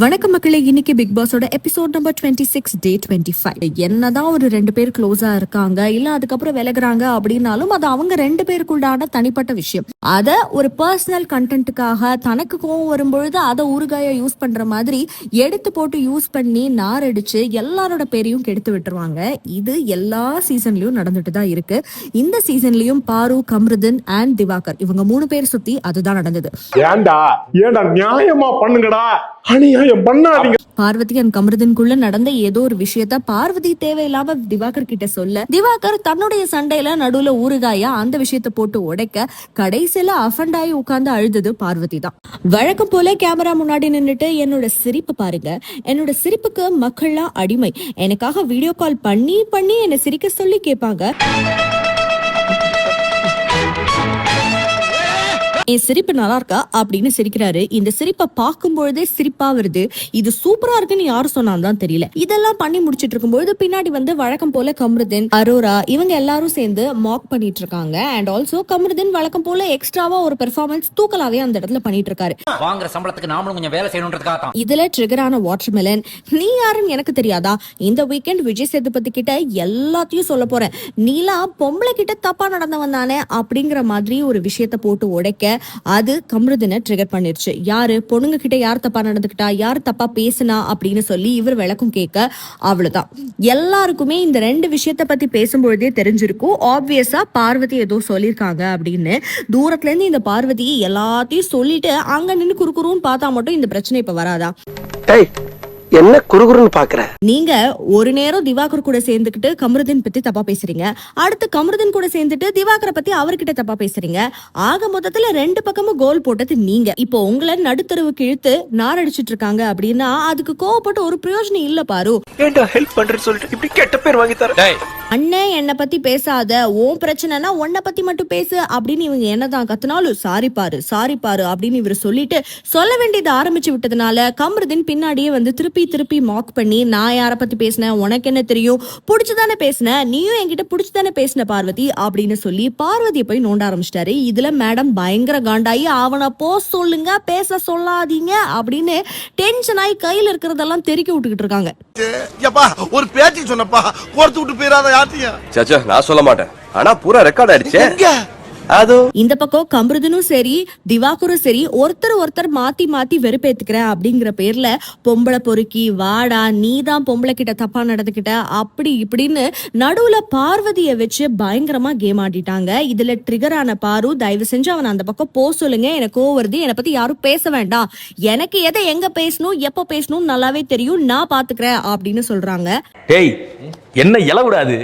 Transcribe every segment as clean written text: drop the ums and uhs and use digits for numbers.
வணக்கம் மக்களே, இன்னைக்கு பிக் பாஸோட எபிசோட் நம்பர் 26 டே 25. என்னதான் ஒரு 2 பேர் க்ளோஸா இருக்காங்க இல்ல அதுக்கப்புறம் விலகுறாங்க அப்படின்னாலும் அது அவங்க 2 பேருக்குள்ளான தனிப்பட்ட விஷயம். அத ஒரு பர்சனல் கண்டென்ட்டுக்காக தனக்கு கோவம் வரும்பொழுது அதை ஊறுகாய யூஸ் பண்ற மாதிரி எடுத்து போட்டு யூஸ் பண்ணி நாரடிச்சு எல்லாரோட பேரையும் கெடுத்து விட்டுருவாங்க. இது எல்லா சீசன்லயும் நடந்துட்டு தான் இருக்கு. இந்த சீசன்லயும் பாரு, கம்ருதீன் அண்ட் திவாகர் இவங்க 3 பேர் சுத்தி அதுதான் நடந்தது. நியாயமா பண்ணுங்கடா, அநியாயம் பண்ணாதீங்க. பார்வதி அண்ட் கம்ருதீன்குள்ள நடந்த ஏதோ ஒரு விஷயத்த பார்வதி தேவையில்லாம திவாகர் கிட்ட சொல்ல, திவாகர் தன்னுடைய சண்டையில நடுவுல ஊறுகாயா அந்த விஷயத்த போட்டு உடைக்க கடைசியில அஃபண்ட் ஆகி உட்கார்ந்து அழுதது பார்வதி தான். வழக்கம் போல கேமரா முன்னாடி நின்னுட்டு என்னோட சிரிப்பு பாருங்க, என்னோட சிரிப்புக்கு மக்கள்லாம் அடிமை, எனக்காக வீடியோ கால் பண்ணி பண்ணி என்னை சிரிக்க சொல்லி கேட்பாங்க. என் சிரிப்பு நல்லா இருக்கா அப்படின்னு சிரிக்கிறாரு. இந்த சிரிப்பை பார்க்கும் பொழுதே சிரிப்பா வருது. இது சூப்பரா இருக்குன்னு யாரும் சொன்னாதான் தெரியல. இதெல்லாம் பண்ணி முடிச்சிட்டு இருக்கும்போது பின்னாடி வந்து வழக்கம் போல கம்ருதீன், அரோரா இவங்க எல்லாரும் சேர்ந்து மாக் பண்ணிட்டு இருக்காங்க. அண்ட் ஆல்சோ கம்ருதீன் வழக்கம் போல எக்ஸ்ட்ராவா ஒரு பெர்ஃபார்மன்ஸ் தூக்கலாவே அந்த இடத்துல பண்ணிட்டு இருக்காரு. வாங்குற சம்பளத்துக்கு நாமளும் கொஞ்சம் வேலை செய்யணும்ன்றதுக்காக தான். இதுல ட்ரிகரான வாட்டர்மெலன், நீ யாருன்னு எனக்கு தெரியாதா, இந்த வீக்கெண்ட் விஜய் சேதுபதி கிட்ட எல்லாத்தையும் சொல்ல போறேன், நீலா பொம்பளை கிட்ட தப்பா நடந்தவன் தானே அப்படிங்கிற மாதிரி ஒரு விஷயத்த போட்டு உடைக்க அது கம்ருதீனை ட்ரிகர் பண்ணிருச்சு. யாரு பொண்ணுங்க கிட்ட யார் தப்பா நடந்துக்கிட்டா, யார் தப்பா பேசினா அப்படின்னு சொல்லி இவர் விளக்கம் கேட்க, அவ்வளவுதான். எல்லாருக்குமே இந்த 2 விஷயத்த பத்தி பேசும்பொழுதே தெரிஞ்சிருக்கும். ஆப்வியஸா பார்வதி ஏதோ சொல்லியிருக்காங்க அப்படின்னு. தூரத்துல இருந்து இந்த பார்வதி எல்லாத்தையும் சொல்லிட்டு அங்க நின்று குறுக்குறுன்னு பார்த்தா மட்டும் இந்த பிரச்சனை இப்ப வராதா? என்ன குறுகுறுன்னு பாக்குற? நீங்க ஒரு நேரம் திவாகர் கூட சேர்ந்துக்கிட்டு கம்ருதீன் பத்தி தப்பா பேசுறீங்க, அடுத்து கம்ருதீன் கூட சேர்ந்துட்டு திவாகரை பத்தி அவர்கிட்ட தப்பா பேசுறீங்க. ஆக மொத்தத்துல 2 பக்கமும் கோல் போட்டது நீங்க. இப்போ உங்களை நடுத்தருவுக்கு இழுத்து நாரடிச்சிட்டு இருக்காங்க அப்படின்னா அதுக்கு கோவப்பட்டு ஒரு பிரயோஜனம் இல்ல பாரு. ஏன்டா ஹெல்ப் பண்றேன்னு சொல்லிட்டு இப்படி கெட்ட பேர் வாங்கி தர. அண்ணே என்னை பத்தி பேசாத, உன் பிரச்சனைனா உன்னை பத்தி மட்டும் பேசு அப்படின்னு இவங்க என்னதான் கத்துனாலும் சாரி பாரு அப்படின்னு இவர் சொல்லிட்டு சொல்ல வேண்டியது ஆரம்பிச்சு விட்டதுனால கம்ருதீன் பின்னாடியே வந்து திருப்பி மாக் பண்ணி, நான் யார பத்தி பேசினேன், உனக்கு என்ன தெரியும், புடிச்சுதானே பேசின, நீயும் என்கிட்ட புடிச்சுதானே பேசின பார்வதி அப்படின்னு சொல்லி பார்வதியை போய் நோண்ட ஆரம்பிச்சிட்டாரு. இதுல மேடம் பயங்கர காண்டாயி அவனை போ சொல்லுங்க, பேச சொல்லாதீங்க அப்படின்னு டென்ஷன் ஆகி கையில இருக்கிறதெல்லாம் தெறிக்க விட்டுக்கிட்டு இருக்காங்க. ஒரு பேச்சு சொன்னப்பா கோர்த்து விட்டு போயிடாத. சச்சா நான் சொல்ல மாட்டேன், ஆனா பூரா ரெக்கார்ட் ஆயிடுச்சு. இந்த பக்கம் கம்ருதீனும் சரி திவாகரும் சரி ஒருத்தர் மாத்தி வெறுப்பேத்துக்கிறேன் அப்படிங்கிற பேர்ல பொம்பளை பொறுக்கி வாடா, நீதான் பொம்பளை கிட்ட தப்பா நடந்துக்கிட்ட அப்படி இப்படின்னு நடுவுல பார்வதியை வச்சு பயங்கரமா கேம் ஆடிட்டாங்க. இதுல ட்ரிகரான பாரு, தயவு செஞ்சு அவன் அந்த பக்கம் போ சொல்லுங்க, எனக்கு வருது, என்னை பத்தி யாரும் பேச வேண்டாம், எனக்கு எதை எங்க பேசணும் எப்ப பேசணும் நல்லாவே தெரியும், நான் பாத்துக்கிறேன் அப்படின்னு சொல்றாங்க. என்ன இலவிடாது.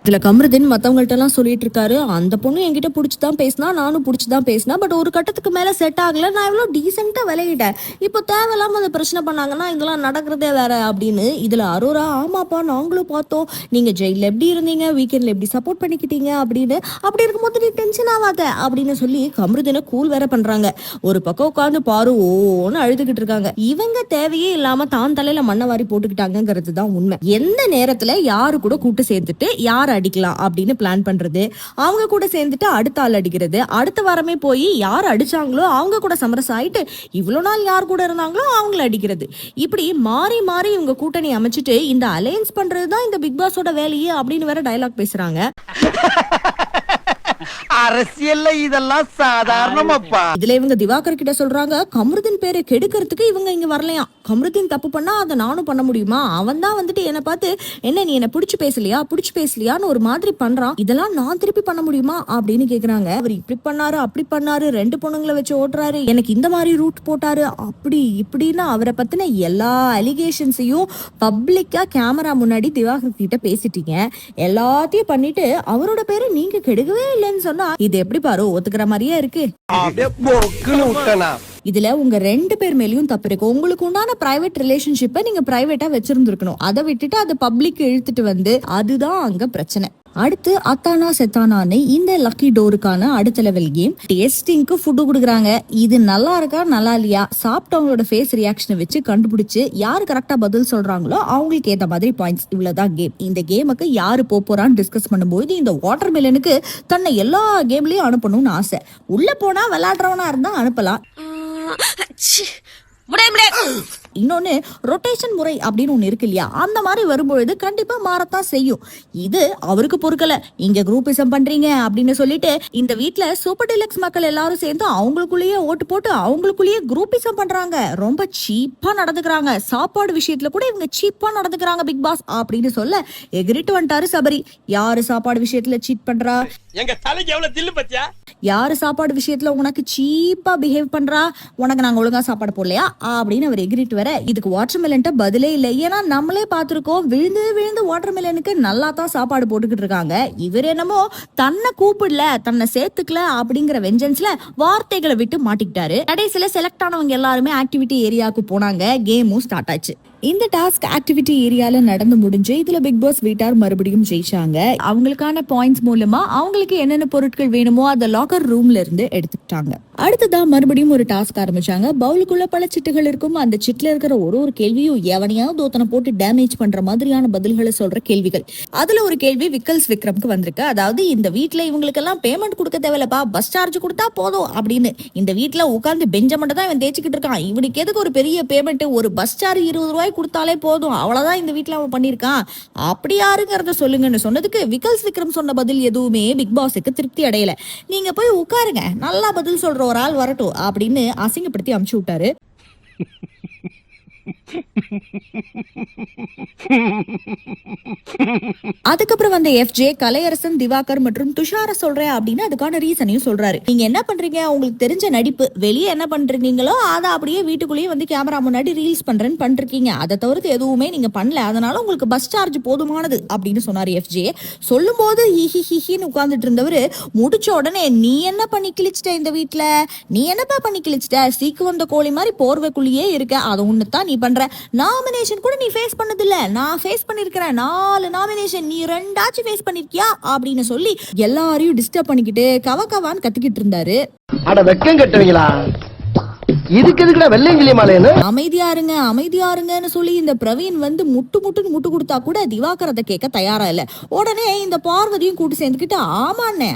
இதுல கம்ருதீன் மத்தவங்கள்ட்ட எல்லாம் சொல்லிட்டு இருக்காரு, அந்த பொண்ணு என்கிட்ட புடிச்சுதான் பேசினா, நானும் புடிச்சுதான் பேசினா, பட் ஒரு கட்டத்துக்கு மேல செட் ஆகல, நான் எவ்வளவு டீசென்ட்டா விளையிட்டேன், இப்போ தேவையில்லாம அதை பிரச்சனை பண்ணாங்கன்னா இதெல்லாம் நடக்கிறதே வேற அப்படின்னு. இதுல அரோரா, ஆமாப்பா நாங்களும் பார்த்தோம், நீங்க ஜெயில எப்படி இருந்தீங்க, வீக்கெண்ட்ல எப்படி சப்போர்ட் பண்ணிக்கிட்டீங்க அப்படின்னு, அப்படி இருக்கும்போது நீ டென்ஷன் ஆகாத அப்படின்னு சொல்லி கம்ருதீனை கூல் வேற பண்றாங்க. ஒரு பக்கம் உட்காந்து பாரு ஓன்னு அழுதுகிட்டு இருக்காங்க. இவங்க தேவையே இல்லாம தான் தலையில மண்ணை வாரி போட்டுக்கிட்டாங்கிறது தான் உண்மை. எந்த நேரத்துல யாரு கூட கூட்டு சேர்த்துட்டு யார் அடிக்கலாம் அப்படின்னு பிளான் பண்றது, அவங்க கூட சேர்ந்துட்டு அடுத்த ஆள் அடிக்கிறது, அடுத்த வாரமே போய் யார் அடிச்சாங்களோ அவங்க கூட சமரசம் ஆயிட்டு இவ்வளவு நாள் யார் கூட இருந்தாங்களோ அவங்கள அடிக்கிறது, இப்படி மாறி மாறி இவங்க கூட்டணி அமைச்சிட்டு இந்த அலையன்ஸ் பண்றதுதான் இந்த பிக் பாஸோட வேலையே அப்படின்னு வேற டயலாக் பேசுறாங்க. அரசியல்ல இதெல்லாம் சாதாரணமாப்பா. இதுல இவங்க திவாகர் கிட்ட சொல்றாங்க, கம்ருதீன் பேரை கெடுக்கிறதுக்கு இவங்க இங்க வரலையா, கம்ருதீன் தப்பு பண்ணா அதை நானும் பண்ண முடியுமா, அவன் தான் வந்துட்டு என்ன பார்த்து என்ன நீ என்ன புடிச்சு பேசலையான்னு ஒரு மாதிரி பண்றான், இதெல்லாம் நான் திருப்பி பண்ண முடியுமா அப்படின்னு கேக்குறாங்க. அவர் இப்படி பண்ணாரு அப்படி பண்ணாரு, 2 பொண்ணுங்களை வச்சு ஓட்டுறாரு, எனக்கு இந்த மாதிரி ரூட் போட்டாரு அப்படி இப்படின்னு அவரை பத்தின எல்லா அலிகேஷன்ஸையும் பப்ளிக்கா கேமரா முன்னாடி திவாகர் கிட்ட பேசிட்டீங்க. எல்லாத்தையும் பண்ணிட்டு அவரோட பேரை நீங்க கெடுக்கவே இல்லைன்னு சொன்னா இது எப்படி பாரு ஒத்துக்கிற மாதிரியே இருக்கு. இதுல உங்க 2 பேர் மேலயும் தப்பு இருக்கு. உங்களுக்கு உண்டான பிரைவேட் ரிலேஷன்ஷிப்பை நீங்க பிரைவேட்டா வச்சிருந்திருக்கணும், அதை விட்டுட்டு அதை பப்ளிக் இழுத்துட்டு வந்து அதுதான் அங்க பிரச்சனை. அடுத்து அத்தானா செத்தானான்னு இந்த லக்கி டோருக்கான அடுத்த லெவல் கேம். டேஸ்டிங்க்கு ஃபுட்டு கொடுக்குறாங்க. இது நல்லா இருக்கா நல்லா இல்லையா சாப்பிட்டவங்களோட ஃபேஸ் ரியாக்ஷனை வச்சு கண்டுபிடிச்சு யாரு கரெக்டா பதில் சொல்றாங்களோ அவங்களுக்கு ஏத்த மாதிரி பாயிண்ட்ஸ். இவ்வளவுதான் கேம். இந்த கேமுக்கு யாரு போறான்னு டிஸ்கஸ் பண்ணும்போது இந்த வாட்டர் மெலனுக்கு தன்னை எல்லா கேம்லயும் அனுப்பணும்னு ஆசை. உள்ள போனா விளையாடுறவனா இருந்தா அனுப்பலாம். இன்னொன்னு ரொட்டேஷன் முறை அப்படின்னு ஒண்ணு இருக்கு இல்லையா, அந்த மாதிரி வரும்பொழுது கண்டிப்பா மாறத்தான் செய்யும். இது அவருக்கு பொறுக்கல, இங்க குரூப்பிசம் பண்றீங்க அப்படின்னு சொல்லிட்டு இந்த வீட்ல சூப்பர் டிலக்ஸ் மக்கள் எல்லாரும் சேர்ந்து அவங்களுக்குள்ளேயே ஓட்டு போட்டு அவங்களுக்குள்ளேயே குரூப்பிசம் பண்றாங்க. ரொம்ப சீப்பா நடந்துக்கிறாங்க. சாப்பாடு விஷயத்துல கூட இவங்க சீப்பா நடந்துக்கிறாங்க பிக் பாஸ் அப்படின்னு சொல்ல எகிரிட்டு வந்துட்டாரு சபரி. யாரு சாப்பாடு விஷயத்துல சீட் பண்றா, எங்க தலைக்கு எவ்வளவு தில்லு பத்தியா? யாரு சாப்பாடு விஷயத்துல உனக்கு சீப்பா பிஹேவ் பண்றா, உனக்கு நாங்க ஒழுங்கா சாப்பாடு போடலையா அப்படின்னு அவர் எகிரிட்டு வர இதுக்கு வாட்டர்மெலன்ட்ட பதிலே இல்லை. ஏன்னா நம்மளே பார்த்திருக்கோம், விழுந்து விழுந்து வாட்டர்மெலனுக்கு நல்லா தான் சாப்பாடு போட்டுக்கிட்டு இருக்காங்க. இவர் என்னமோ தன்னை கூப்பிடல, தன்னை சேர்த்துக்கல அப்படிங்கிற வெஞ்சன்ஸ்ல வார்த்தைகளை விட்டு மாட்டிக்கிட்டாரு. கடைசியில செலக்ட் ஆனவங்க எல்லாருமே ஆக்டிவிட்டி ஏரியாவுக்கு போனாங்க. கேமும் ஸ்டார்ட் ஆச்சு. இந்த டாஸ்க் ஆக்டிவிட்டி ஏரியால நடந்து முடிஞ்சு இதுல பிக் பாஸ் வீட்டார் மறுபடியும் ஜெயிச்சாங்க. அவங்களுக்கான பாயிண்ட்ஸ் மூலமா அவங்களுக்கு என்னென்ன பொருட்கள் வேணுமோ அதை லாக்கர் ரூம்ல இருந்து எடுத்துக்கிட்டாங்க. அடுத்ததா மறுபடியும் ஒரு டாஸ்க் ஆரம்பிச்சாங்க. பவுலுக்குள்ள பல சிட்டுகள் இருக்கும். அந்த சிட்டுல இருக்கிற ஒரு கேள்வியும் எவனையாவது ஒருத்தனை போட்டு டேமேஜ் பண்ற மாதிரியான பதில்களை சொல்ற கேள்விகள். அதுல ஒரு கேள்வி விக்கல்ஸ் விக்ரம்க்கு வந்திருக்கு. அதாவது இந்த வீட்டுல இவங்களுக்கு எல்லாம் பேமெண்ட் கொடுக்க தேவையில்லப்பா, பஸ் சார்ஜ் கொடுத்தா போதும் அப்படின்னு. இந்த வீட்டுல உட்கார்ந்து பெஞ்ச மட்டும் தான் இவன் தேய்ச்சிக்கிட்டு இருக்கான். இவனுக்கு எதுக்கு ஒரு பெரிய பேமெண்ட், ஒரு பஸ் சார்ஜ் 20 ரூபாய் கொடுத்தாலே போதும், அவ்வளவுதான் இந்த வீட்டுல அவன் பண்ணிருக்கான், அப்படி யாருங்கிறத சொல்லுங்கன்னு சொன்னதுக்கு விக்கல்ஸ் விக்ரம் சொன்ன பதில் எதுவுமே பிக் பாஸுக்கு திருப்தி அடையல. நீங்க போய் உட்காருங்க, நல்லா பதில் சொல்ற ஒரு ஆள் வரட்டும் அப்படின்னு அசிங்கப்படுத்தி அனுப்பிச்சு விட்டாரு. அதுக்கப்புறம் வந்த FJ கலையரசன், திவாகர் மற்றும் துஷார சொல்றேன் அப்படின்னு அதுக்கான ரீசனையும் சொல்றாரு. நீங்க என்ன பண்றீங்க, உங்களுக்கு தெரிஞ்ச நடிப்பு, வெளியே என்ன பண்றீங்களோ அதை அப்படியே வீட்டுக்குள்ளேயே வந்து கேமரா முன்னாடி ரீல்ஸ் பண்றேன்னு பண்றீங்க, அதை தவிர்த்து எதுவுமே நீங்க பண்ணல, அதனால உங்களுக்கு பஸ் சார்ஜ் போதுமானது அப்படின்னு சொன்னாரு FJ. சொல்லும் போது ஹிஹி ஹிஹின்னு உட்கார்ந்துட்டு இருந்தவரு முடிச்ச உடனே நீ என்ன பண்ணி கிழிச்சிட்ட, இந்த வீட்டுல நீ என்னப்பா பண்ணி கிழிச்சிட்ட, சீக்கு வந்த கோழி மாதிரி போர்வைக்குள்ளேயே இருக்க, அதை ஒண்ணுதான் நீ பண்ற, நாமினேஷன் கூட நீ ஃபேஸ் பண்ணது இல்ல, நான் ஃபேஸ் பண்ணிருக்கிறேன், 4 நாமினேஷன், நீ 2 ஃபேஸ் பண்ணிருக்கியா அப்படின்னு சொல்லி எல்லாரையும் டிஸ்டர்ப் பண்ணிக்கிட்டு கவகவான்னு கத்திக்கிட்டு இருந்தாரு. அட வெக்கம் கட்டுவீங்களா, இதுக்கு எதுக்குடா வெள்ளையங்கிலி மாலைன்னு? அமைதியா இருங்கன்னு சொல்லி இந்த பிரவீன் வந்து முட்டுன்னு முட்டு கொடுத்தா கூட திவாகர் அதை கேட்க தயாரா இல்ல. உடனே இந்த பார்வதியும் கூட்டு சேர்ந்துக்கிட்டு ஆமாண்ணே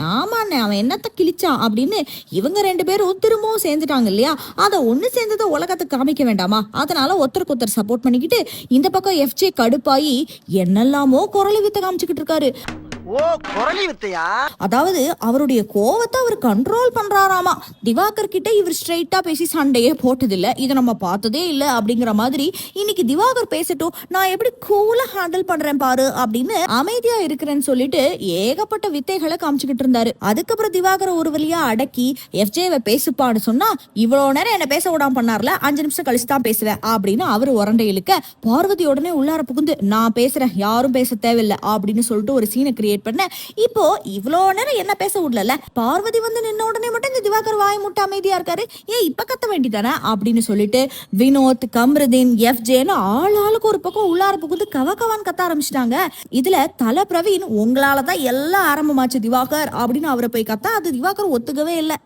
அவன் என்னத்த கிழிச்சான் அப்படின்னு இவங்க 2 பேரும் திரும்பவும் சேர்ந்துட்டாங்க இல்லையா. அதை ஒண்ணு சேர்ந்ததை உலகத்துக்கு காமிக்க வேண்டாமா, அதனால ஒருத்தருக்கு ஒருத்தர் சப்போர்ட் பண்ணிக்கிட்டு இந்த பக்கம் FJ கடுப்பாயி என்னெல்லாமோ குரலை வித்த காமிச்சுக்கிட்டு இருக்காரு. ஓ, குரலி வித்தையா? அதாவது அவருடைய கோவத்தை அவர் கண்ட்ரோல் பண்றாராமா. திவாகர் கிட்ட இவர் ஸ்ட்ரைட்டா பேசி சண்டையே போட்டதில்ல, இதை நம்ம பார்த்ததே இல்ல அப்படிங்கிற மாதிரி இன்னைக்கு திவாகர் பேசட்டும், நான் எப்படி கூலா ஹேண்டில் பண்றேன் பாரு அப்படின்னு அமைதியா இருக்கிறேன்னு சொல்லிட்டு ஏகப்பட்ட வித்தைகளை காமிச்சுக்கிட்டு இருந்தாரு. அதுக்கப்புறம் திவாகர் ஒரு வழியா அடக்கி FJவை பேசுப்பான்னு சொன்னா, இவ்வளவு நேரம் என்ன பேச விடாம பண்ணார்ல, 5 நிமிஷம் கழிச்சு தான் பேசுவேன் அப்படின்னு அவரு உரண்டை இழுக்க பார்வதி உடனே உள்ளார புகுந்து நான் பேசுறேன், யாரும் பேச தேவையில்லை அப்படின்னு சொல்லிட்டு ஒரு சீனை கிரியேட் பண்ண. இப்போ இவ்வளோ நேரம் என்ன பேச விடல, பார்வதி வந்து நின்ன உடனே மட்டும் இந்த திவாகர் வாய் முட்டை அமைதியா இருக்காரு, இப்ப கத்த வேண்டிதானே அப்படின்னு சொல்லிட்டு வினோத், கம்ருதீன், FJன்னு ஆளுக்கு ஒரு பக்கம் உள்ளார புகுந்து கவகவான் கத்த ஆரம்பிச்சிட்டாங்க. இதுல தல பிரவீன் உங்களாலதான் எல்லாம் ஆரம்பமாச்சு திவாகர் அப்படின்னு அவரை போய் கத்தா அது திவாகர் ஒத்துக்கவே இல்லை.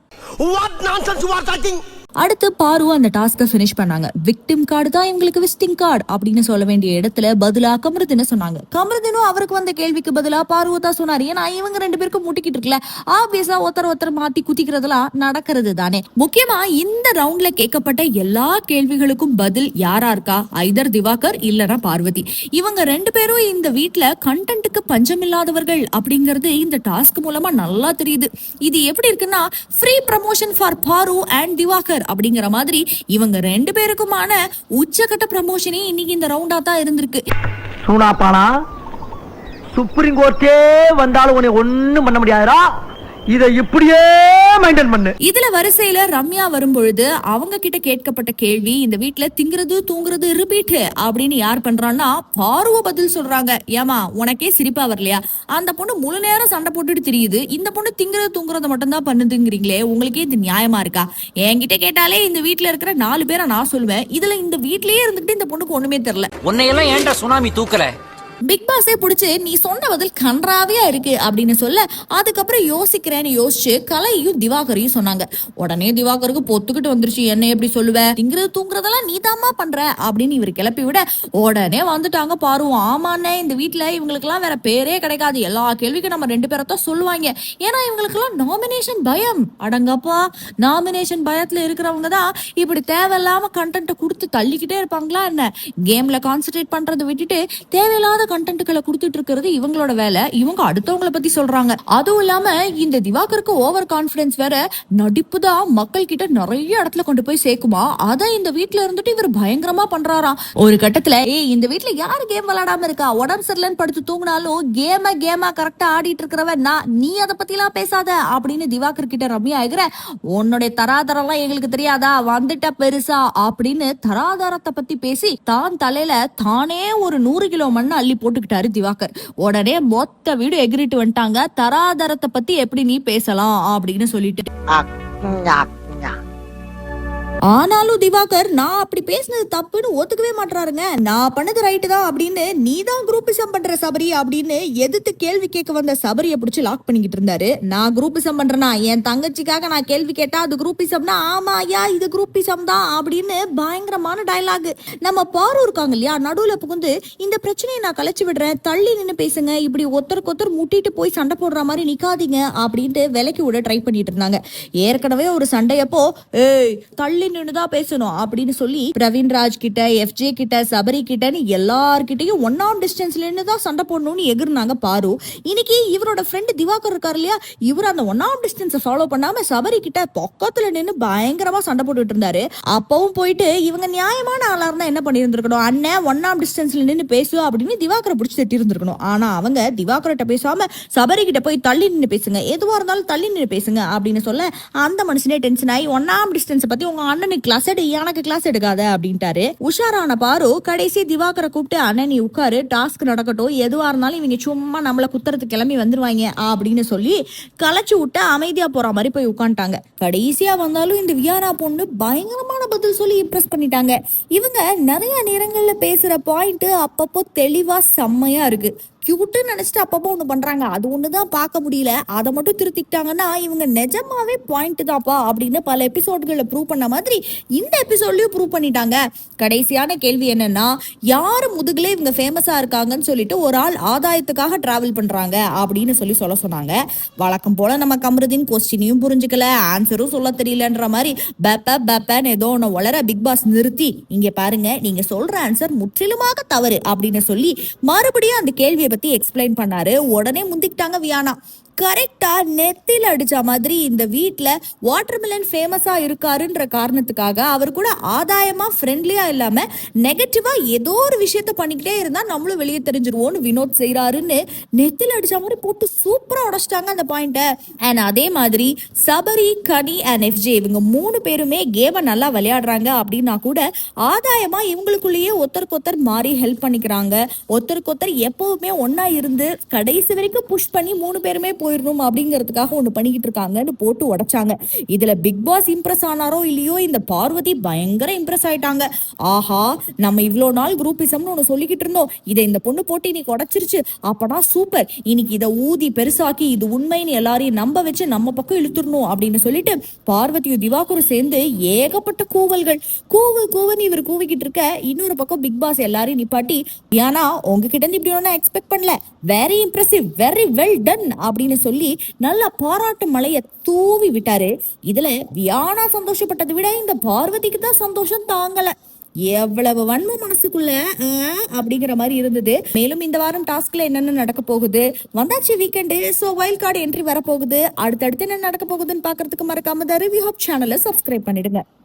What nonsense you are talking? அடுத்து பாரு அந்த டாஸ்கை ஃபினிஷ் பண்ணாங்க. விக்டிம் கார்டு தான் இவங்களுக்கு விசிட்டிங் கார்டு அப்படின்னு சொல்ல வேண்டிய இடத்துல பதிலா கமருதின்னு சொன்னாங்க. கமருதினும் அவருக்கு வந்த கேள்விக்கு பதிலா பாருவ தான் சொன்னாரு. ஏன்னா இவங்க 2 பேருக்கும் முட்டிக்கிட்டு இருக்குல்ல, ஆப்வியஸா ஒருத்தர் மாத்தி குத்திக்கிறதுலாம் நடக்கிறது தானே. முக்கியமா இந்த ரவுண்ட்ல கேட்கப்பட்ட எல்லா கேள்விகளுக்கும் பதில் யாரா இருக்கா, ஐதர் திவாகர் இல்லனா பார்வதி. இவங்க 2 பேரும் இந்த வீட்டுல கண்டென்ட்டுக்கு பஞ்சம் இல்லாதவர்கள் அப்படிங்கறது இந்த டாஸ்க் மூலமா நல்லா தெரியுது. இது எப்படி இருக்குன்னா ஃப்ரீ ப்ரமோஷன் ஃபார் பாரு அண்ட் திவாகர் அப்படிங்கிற மாதிரி இவங்க 2 பேருக்குமான உச்சகட்ட ப்ரமோஷனே இன்னைக்கு இந்த ரவுண்டா தான் இருந்திருக்கு. சூனாப்பானா, சுப்ரீம் கோர்ட்டே வந்தாலும் உன்னை ஒண்ணும் பண்ண முடியாதுடா, இதை இப்படியே மெயின்டைன் பண்ணு. இதுல வரிசையில ரம்யா வரும்பொழுது அவங்க கிட்ட கேட்கப்பட்ட கேள்வி, இந்த வீட்டுல திங்கிறது தூங்குறது ரிப்பீட் அப்படின்னு யார் பண்றான்னா பாருவ பதில் சொல்றாங்க. ஏமா உனக்கே சிரிப்பா வரலையா, அந்த பொண்ணு முழு நேரம் சண்டை போட்டுட்டு தெரியுது, இந்த பொண்ணு திங்கிறது தூங்குறத மட்டும் தான் பண்ணுதுங்கிறீங்களே, உங்களுக்கே இது நியாயமா இருக்கா? என்கிட்ட கேட்டாலே இந்த வீட்டுல இருக்கிற 4 பேரை நான் சொல்லுவேன், இதுல இந்த வீட்லயே இருந்துட்டு இந்த பொண்ணுக்கு ஒண்ணுமே தெரியல. உன்னையெல்லாம் ஏன்டா சுனாமி தூக்கல, பிக் பாஸே புடிச்சு நீ சொன்ன பதில் கன்றாவியா இருக்கு அப்படின்னு சொல்ல அதுக்கப்புறம் யோசிக்கிறேன்னு யோசிச்சு கலையும் திவாகரையும் சொன்னாங்க. உடனே திவாகருக்கு பொத்துக்கிட்டு வந்துருச்சு. என்ன எப்படி சொல்லுவ, திங்கிறது தூங்குறதெல்லாம் நீ தாமா பண்ற அப்படின்னு இவர் கிளப்பி விட உடனே வந்துட்டாங்க பாருவோம். ஆமாண்ணே, இந்த வீட்டுல இவங்களுக்கு எல்லாம் வேற பேரே கிடைக்காது, எல்லா கேள்விக்கும் நம்ம 2 பேரத்தான் சொல்லுவாங்க. ஏன்னா இவங்களுக்கு எல்லாம் நாமினேஷன் பயம். அடங்கப்பா, நாமினேஷன் பயத்துல இருக்கிறவங்க தான் இப்படி தேவையில்லாம கண்டென்ட் கொடுத்து தள்ளிக்கிட்டே இருப்பாங்களா என்ன? கேம்ல கான்சென்ட்ரேட் பண்றதை விட்டுட்டு தேவையில்லாத கண்டென்ட்களை கொடுத்துட்டு இருக்கிறது இவங்களோட வேலை. இவங்க அடுத்தவங்களை பத்தி சொல்றாங்க. அதுவும் இல்லாம இந்த திவாகருக்கு ஓவர் கான்பிடன்ஸ் வேற. நடிப்பு தான் மக்கள் கிட்ட நிறைய இடத்துல கொண்டு போய் சேர்க்குமா, அதான் இந்த வீட்டுல இருந்துட்டு இவர் பயங்கரமா பண்றாராம். ஒரு கட்டத்துல இந்த வீட்டுல யாரு கேம் விளையாடாம இருக்கா, உடம்பு சரியில்லைன்னு படுத்து தூங்கினாலும் கேமா கரெக்டா ஆடிட்டு இருக்கிறவன் நான், நீ அதை பத்தி எல்லாம் பேசாத அப்படின்னு திவாகர் கிட்ட ரம்யா ஆகிற. உன்னுடைய தராதரம் எல்லாம் எங்களுக்கு தெரியாதா, வந்துட்ட பெருசா அப்படின்னு தராதாரத்தை பத்தி பேசி தான் தலையில தானே ஒரு 100 கிலோ மண்ணை அள்ளி போட்டுக்கிட்டாரு திவாகர். உடனே மொத்த வீடு எகிரிட்டு வந்துட்டாங்க. தராதரத்தை பத்தி எப்படி நீ பேசலாம் அப்படின்னு சொல்லிட்டு. ஆனாலும் திவாகர் நான் அப்படி பேசினது தப்புன்னு ஒத்துக்கவே மாட்டாருங்க. நான் பண்ணது ரைட்டு தான் அப்படின்னு, நீ தான் குரூப்பிசம் பண்ற சபரி அப்படின்னு எதிர்த்து கேள்வி கேட்க வந்த சபரியை பிடிச்சி லாக் பண்ணிக்கிட்டு இருந்தாரு. நான் குரூப்பிசம் பண்றேன்னா, என் தங்கச்சிக்காக நான் கேள்வி கேட்டா அது குரூப்பிசம்னா, ஆமா ஐயா இது குரூப்பிசம் தான் அப்படின்னு பயங்கரமான டயலாக். நம்ம பாரு இருக்காங்க இல்லையா, நடுவுல புகுந்து இந்த பிரச்சனையை நான் கலைச்சு விடுறேன், தள்ளி நின்று பேசுங்க, இப்படி ஒருத்தருக்கு ஒருத்தர் முட்டிட்டு போய் சண்டை போடுற மாதிரி நிக்காதீங்க அப்படின்ட்டு விலைக்கு விட ட்ரை பண்ணிட்டு இருந்தாங்க. ஏற்கனவே ஒரு சண்டையப்போ தள்ளி நின்னுதான் பேசணும் அப்படின்னு சொல்லி பிரவீன்ராஜ் கிட்ட, FJ கிட்ட, சபரி கிட்டன்னு எல்லார்கிட்டையும் 1 டிஸ்டன்ஸ்ல இருந்துதான் சண்டை போடணும்னு எகிர்னாங்க பாரு. இன்னைக்கு இவரோட ஃப்ரெண்ட் திவாகர் இருக்காரு இல்லையா, இவர் அந்த 1 டிஸ்டன்ஸை ஃபாலோ பண்ணாம சபரி கிட்ட பக்கத்துல நின்று பயங்கரமா சண்டை போட்டுட்டு இருந்தாரு. அப்பவும் போயிட்டு இவங்க நியாயமான ஆளா இருந்தா என்ன பண்ணிருந்திருக்கணும், அண்ணன் 1 டிஸ்டன்ஸ்ல நின்று பேசுவா அப்படின்னு திவாகரை பிடிச்சி திட்டி இருந்திருக்கணும். ஆனா அவங்க திவாகர்கிட்ட பேசாம சபரி கிட்ட போய் தள்ளி நின்று பேசுங்க, எதுவா இருந்தாலும் தள்ளி நின்று பேசுங்க அப்படின்னு சொல்ல அந்த மனுஷனே டென்ஷன் ஆகி 1 டிஸ்டன்ஸ் பத்தி உங்க அண்ணனுக்கு கிளாஸ் எடு, எனக்கு கிளாஸ் எடுக்காத அப்படின்ட்டாரு. உஷாரான பாரு கடைசி திவாகரை கூப்பிட்டு, அண்ணன் நீ உட்காரு, டாஸ்க் நடக்கட்டும், எதுவா இருந்தாலும் இவங்க சும்மா நம்மள குத்துறதுக்கு கிளம்பி வந்துருவாங்க அப்படின்னு சொல்லி கலைச்சு விட்டு அமைதியா போற மாதிரி போய் உட்காந்துட்டாங்க. கடைசியா வந்தாலும் இந்த வியானா பொண்ணு பயங்கரமான பதில் சொல்லி இம்ப்ரெஸ் பண்ணிட்டாங்க. இவங்க நிறைய நேரங்கள்ல பேசுற பாயிண்ட் அப்பப்போ தெளிவா செம்மையா இருக்கு. கியூட்டுன்னு நினைச்சிட்டு அப்பப்போ ஒண்ணு பண்றாங்க, அது ஒண்ணுதான் பார்க்க முடியல, அதை மட்டும் திருத்திக்கிட்டாங்கன்னா இவங்க நிஜமாவே பாயிண்ட் தான்ப்பா அப்படின்னு பல எபிசோட்களை ப்ரூவ் பண்ண மாதிரி இந்த எபிசோட்லயும் ப்ரூவ் பண்ணிட்டாங்க. கடைசியான கேள்வி என்னன்னா, யாரு முதுகுல இவங்க ஃபேமஸா இருக்காங்கன்னு சொல்லிட்டு ஒரு ஆள் ஆதாயத்துக்காக டிராவல் பண்றாங்க அப்படின்னு சொல்ல சொன்னாங்க. வழக்கம் போல நம்ம கமருதீன் கொஸ்டினையும் புரிஞ்சுக்கல, ஆன்சரும் சொல்ல தெரியலன்ற மாதிரி பேப்பன்னு ஏதோ ஒன்னு வளர பிக் பாஸ் நிறுத்தி, இங்க பாருங்க நீங்க சொல்ற ஆன்சர் முற்றிலுமாக தவறு அப்படின்னு சொல்லி மறுபடியும் அந்த கேள்வியை பத்தி எக்ஸ்பிளைன் பண்ணாரு. உடனே முந்திக்கிட்டாங்க வியானா. கரெக்டா நெத்தில அடிச்ச மாதிரி இந்த வீட்டுல வாட்டர்மெலன் ஃபேமஸா இருக்காருன்ற காரணத்துக்காக அவர் கூட ஆதாயமா ஃப்ரெண்ட்லியா இல்லாம நெகட்டிவா ஏதோ ஒரு விஷயத்த பண்ணிக்கிட்டே இருந்தா நம்மளும் வெளியே தெரிஞ்சிருவோம்னு வினோத் செய்யறாருன்னு நெத்தில அடிச்ச மாதிரி போட்டு சூப்பரா உடைச்சிட்டாங்க அந்த பாயிண்ட. அண்ட் அதே மாதிரி சபரி, கனி அண்ட் FJ இவங்க 3 பேருமே கேமை நல்லா விளையாடுறாங்க அப்படின்னா கூட ஆதாயமா இவங்களுக்குள்ளேயே ஒருத்தருக்கு மாறி ஹெல்ப் பண்ணிக்கிறாங்க. ஒருத்தருக்கு எப்பவுமே ஒன்னா இருந்து கடைசி வரைக்கும் புஷ் பண்ணி 3 பேருமே போயிடணும் அப்படிங்கிறதுக்காக ஒண்ணு பண்ணிக்கிட்டு இருக்காங்கன்னு போட்டு உடைச்சாங்க. இதுல பிக் பாஸ் இம்ப்ரெஸ் ஆனாரோ இல்லையோ, இந்த பார்வதி பயங்கர இம்ப்ரெஸ் ஆயிட்டாங்க. ஆஹா, நம்ம இவ்வளவு நாள் குரூப்பிசம்னு ஒண்ணு சொல்லிக்கிட்டு இருந்தோம், இதை இந்த பொண்ணு போட்டு இன்னைக்கு உடைச்சிருச்சு, அப்பனா சூப்பர், இன்னைக்கு இதை ஊதி பெருசாக்கி இது உண்மைன்னு எல்லாரையும் நம்ப வச்சு நம்ம பக்கம் இழுத்துடணும் அப்படின்னு சொல்லிட்டு பார்வதியும் திவாகரும் சேர்ந்து ஏகப்பட்ட கூவல்கள் கூவுன்னு இவர் கூவிக்கிட்டு இருக்க, இன்னொரு பக்கம் பிக் பாஸ் எல்லாரையும் நிப்பாட்டி, ஏன்னா உங்ககிட்ட இருந்து இப்படி ஒண்ணு எக்ஸ்பெக்ட் பண்ணல, very impressive, very well done அப்படின்னு சொல்லி நல்ல பாராட்டு மழைய தூவி விட்டாரு. இதுல வியானா சந்தோஷப்பட்டதை விட இந்த பார்வதிக்கு தான் சந்தோஷம் தாங்கல. எவ்வளவு வன்ம மனசுக்குள்ள அப்படிங்கிற மாதிரி இருந்தது. மேலும் இந்த வாரம் டாஸ்க்ல என்னென்ன நடக்க போகுது, வந்தாச்சு weekend, so wild card entry வர போகுது, அடுத்தடுத்து என்ன நடக்க போகுதுன்னு பாக்குறதுக்கு மறக்காம தி ரிவ்யூ ஹப் சேனலை சப்ஸ்கிரைப் பண்ணிடுங்க.